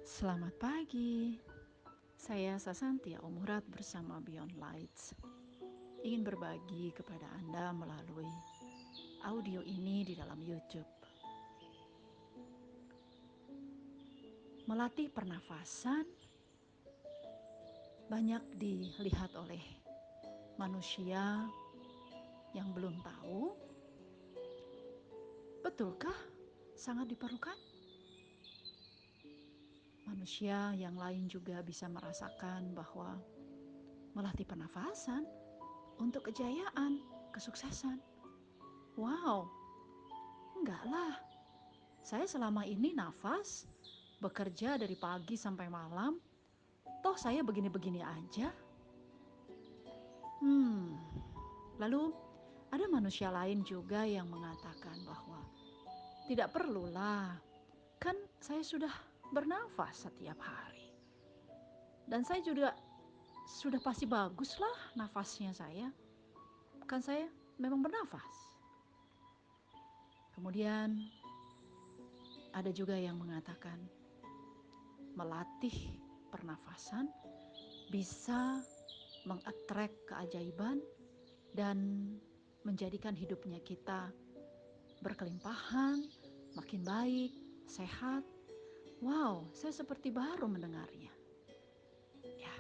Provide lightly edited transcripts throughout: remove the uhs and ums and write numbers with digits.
Selamat pagi, saya Sasantia Umurat bersama Beyond Lights. Ingin berbagi kepada Anda melalui audio ini di dalam YouTube. Melatih pernafasan banyak dilihat oleh manusia yang belum tahu. Betulkah sangat diperlukan? Manusia yang lain juga bisa merasakan bahwa melatih pernafasan untuk kejayaan, kesuksesan. Wow, enggak lah. Saya selama ini nafas, bekerja dari pagi sampai malam, toh saya begini-begini aja. Lalu ada manusia lain juga yang mengatakan bahwa tidak perlulah, kan saya sudah bernafas setiap hari. Dan saya juga sudah pasti bagus lah nafasnya saya. Kan saya memang bernafas. Kemudian ada juga yang mengatakan melatih pernafasan bisa mengattract keajaiban dan menjadikan hidupnya kita berkelimpahan, makin baik, sehat. Wow, saya seperti baru mendengarnya. Ya,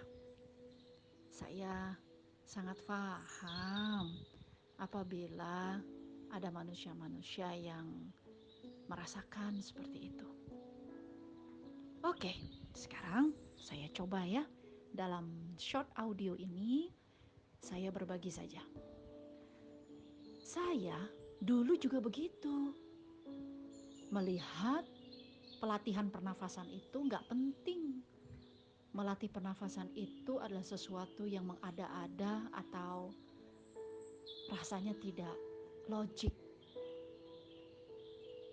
saya sangat paham apabila ada manusia-manusia yang merasakan seperti itu. Oke, sekarang saya coba ya. Dalam short audio ini saya berbagi saja. Saya dulu juga begitu. Melihat pelatihan pernafasan itu nggak penting. Melatih pernafasan itu adalah sesuatu yang mengada-ada atau rasanya tidak logik.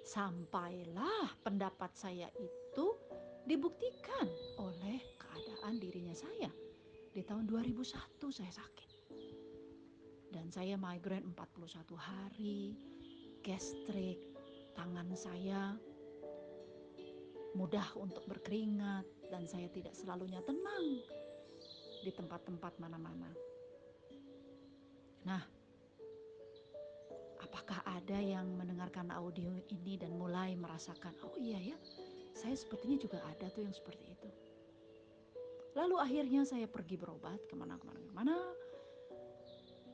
Sampailah pendapat saya itu dibuktikan oleh keadaan dirinya saya. Di tahun 2001 saya sakit. Dan saya migrain 41 hari, gastrik, tangan saya mudah untuk berkeringat dan saya tidak selalunya tenang di tempat-tempat mana-mana. Nah, apakah ada yang mendengarkan audio ini dan mulai merasakan, oh iya ya, saya sepertinya juga ada tuh yang seperti itu. Lalu akhirnya saya pergi berobat kemana-kemana,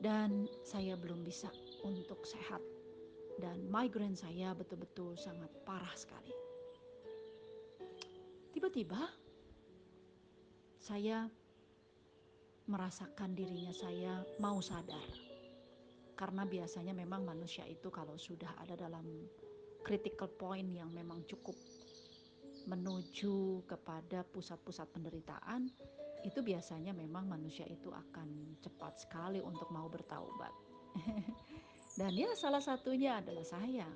dan saya belum bisa untuk sehat. Dan migrain saya betul-betul sangat parah sekali. Tiba-tiba saya merasakan dirinya saya mau sadar. Karena biasanya memang manusia itu kalau sudah ada dalam critical point yang memang cukup menuju kepada pusat-pusat penderitaan, itu biasanya memang manusia itu akan cepat sekali untuk mau bertaubat. Dan ya salah satunya adalah saya.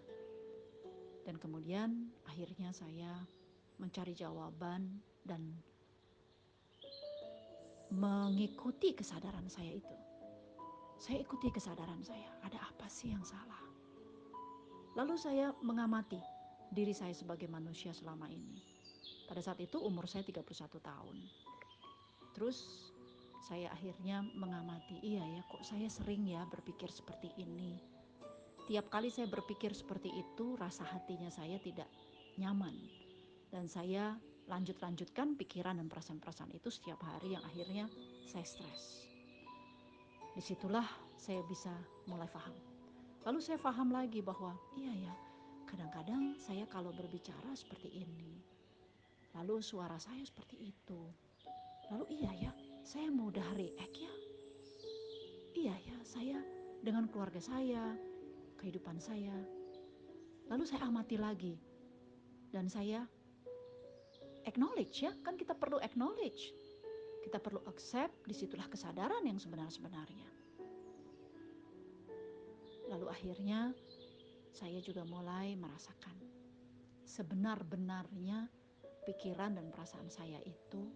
Dan kemudian akhirnya saya mencari jawaban dan mengikuti kesadaran saya itu. Saya ikuti kesadaran saya, ada apa sih yang salah? Lalu saya mengamati diri saya sebagai manusia selama ini. Pada saat itu umur saya 31 tahun. Terus saya akhirnya mengamati, iya ya kok saya sering ya berpikir seperti ini. Tiap kali saya berpikir seperti itu, rasa hatinya saya tidak nyaman. Dan saya lanjutkan pikiran dan perasaan-perasaan itu setiap hari yang akhirnya saya stres. Disitulah saya bisa mulai paham. Lalu saya paham lagi bahwa iya ya, kadang-kadang saya kalau berbicara seperti ini. Lalu suara saya seperti itu. Lalu iya ya, saya mudah react ya. Iya ya, saya dengan keluarga saya, kehidupan saya. Lalu saya amati lagi. Dan saya acknowledge ya, kan kita perlu acknowledge. Kita perlu accept, disitulah kesadaran yang sebenar-sebenarnya. Lalu akhirnya saya juga mulai merasakan sebenar-benarnya pikiran dan perasaan saya itu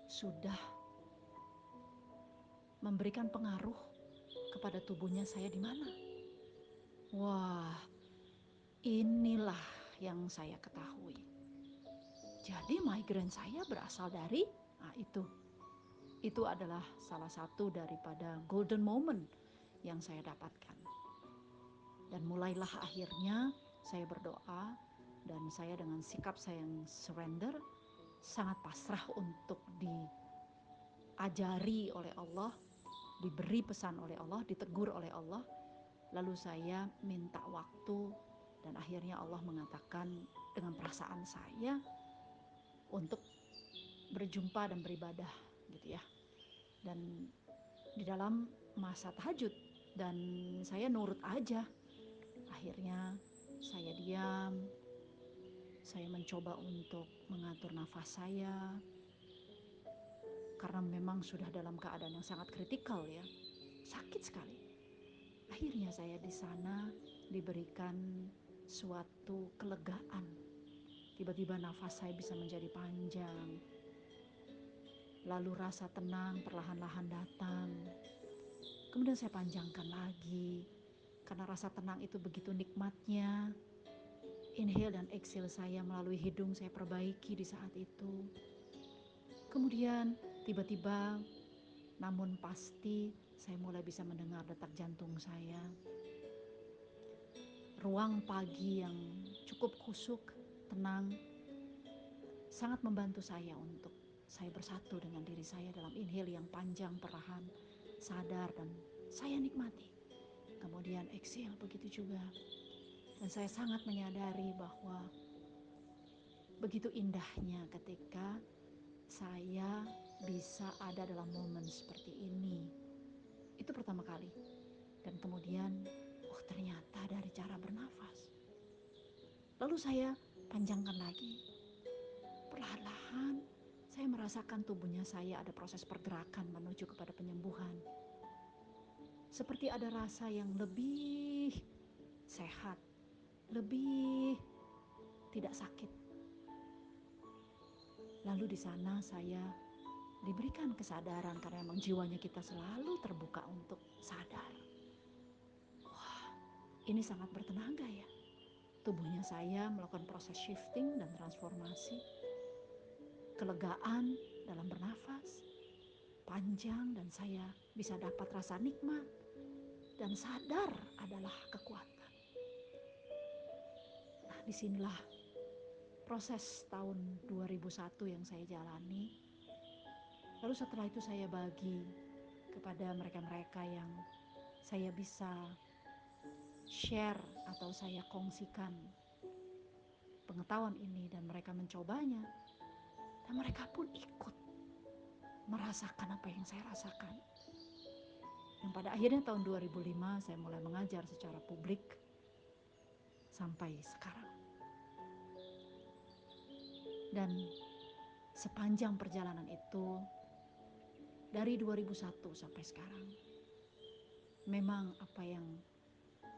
sudah memberikan pengaruh kepada tubuhnya saya di mana. Wah, inilah yang saya ketahui. Jadi migrain saya berasal dari itu. Itu adalah salah satu daripada golden moment yang saya dapatkan. Dan mulailah akhirnya saya berdoa dan saya dengan sikap saya yang surrender, sangat pasrah untuk diajari oleh Allah, diberi pesan oleh Allah, ditegur oleh Allah. Lalu saya minta waktu dan akhirnya Allah mengatakan dengan perasaan saya untuk berjumpa dan beribadah gitu ya. Dan di dalam masa tahajud, dan saya nurut aja. Akhirnya saya diam, saya mencoba untuk mengatur nafas saya karena memang sudah dalam keadaan yang sangat kritikal ya. Sakit sekali. Akhirnya saya di sana diberikan suatu kelegaan. Tiba-tiba nafas saya bisa menjadi panjang. Lalu rasa tenang perlahan-lahan datang. Kemudian saya panjangkan lagi. Karena rasa tenang itu begitu nikmatnya. Inhale dan exhale saya melalui hidung saya perbaiki di saat itu. Kemudian tiba-tiba namun pasti saya mulai bisa mendengar detak jantung saya. Ruang pagi yang cukup kusuk, tenang, sangat membantu saya untuk saya bersatu dengan diri saya dalam inhale yang panjang perlahan, sadar dan saya nikmati. Kemudian exhale begitu juga. Dan saya sangat menyadari bahwa begitu indahnya ketika saya bisa ada dalam momen seperti ini. Itu pertama kali. Dan kemudian, oh ternyata dari cara bernafas. Lalu saya panjangkan lagi. Perlahan-lahan saya merasakan tubuhnya saya ada proses pergerakan menuju kepada penyembuhan. Seperti ada rasa yang lebih sehat, lebih tidak sakit. Lalu di sana saya diberikan kesadaran karena memang jiwanya kita selalu terbuka untuk sadar. Wah, ini sangat bertenaga ya. Tubuhnya saya melakukan proses shifting dan transformasi. Kelegaan dalam bernafas, panjang dan saya bisa dapat rasa nikmat dan sadar adalah kekuatan. Nah, disinilah proses tahun 2001 yang saya jalani. Lalu setelah itu saya bagi kepada mereka-mereka yang saya bisa share atau saya kongsikan pengetahuan ini dan mereka mencobanya. Dan mereka pun ikut merasakan apa yang saya rasakan. Yang pada akhirnya tahun 2005 saya mulai mengajar secara publik sampai sekarang. Dan sepanjang perjalanan itu dari 2001 sampai sekarang, memang apa yang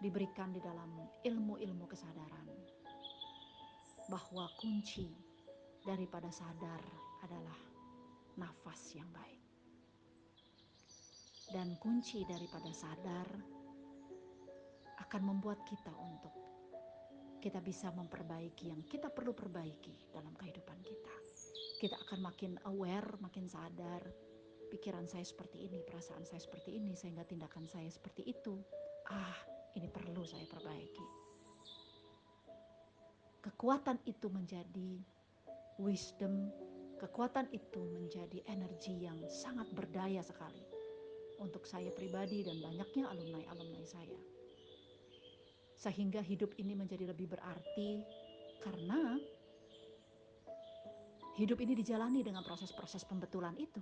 diberikan di dalam ilmu-ilmu kesadaran, bahwa kunci daripada sadar adalah nafas yang baik. Dan kunci daripada sadar akan membuat kita untuk kita bisa memperbaiki yang kita perlu perbaiki dalam kehidupan kita. Kita akan makin aware, makin sadar. Pikiran saya seperti ini, perasaan saya seperti ini, sehingga tindakan saya seperti itu. Ini perlu saya perbaiki. Kekuatan itu menjadi wisdom, kekuatan itu menjadi energi yang sangat berdaya sekali untuk saya pribadi dan banyaknya alumni-alumni saya. Sehingga hidup ini menjadi lebih berarti karena hidup ini dijalani dengan proses-proses pembetulan itu.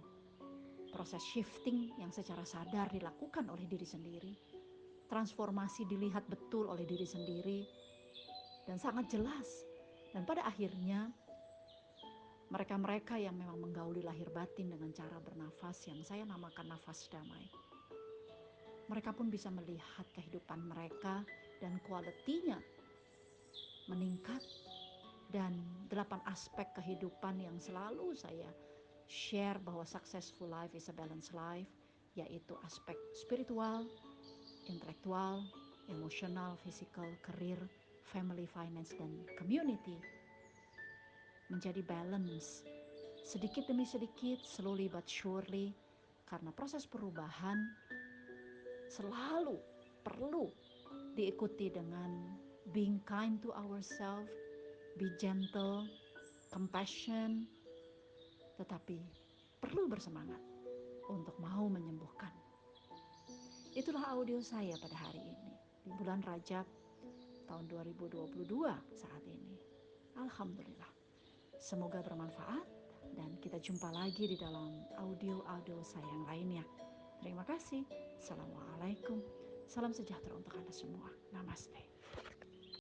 Proses shifting yang secara sadar dilakukan oleh diri sendiri. Transformasi dilihat betul oleh diri sendiri dan sangat jelas. Dan pada akhirnya mereka-mereka yang memang menggauli lahir batin dengan cara bernafas yang saya namakan nafas damai, mereka pun bisa melihat kehidupan mereka dan kualitinya meningkat. Dan 8 aspek kehidupan yang selalu saya share bahwa successful life is a balanced life, yaitu aspek spiritual, intelektual, emosional, physical, career, family, finance, dan community. menjadi balance, sedikit demi sedikit, slowly but surely, karena proses perubahan selalu perlu diikuti dengan being kind to ourselves, be gentle, compassion, tetapi perlu bersemangat untuk mau menyembuhkan. Itulah audio saya pada hari ini di bulan Rajab tahun 2022 saat ini. Alhamdulillah. Semoga bermanfaat dan kita jumpa lagi di dalam audio-audio saya yang lainnya. Terima kasih. Assalamualaikum. Salam sejahtera untuk Anda semua. Namaste.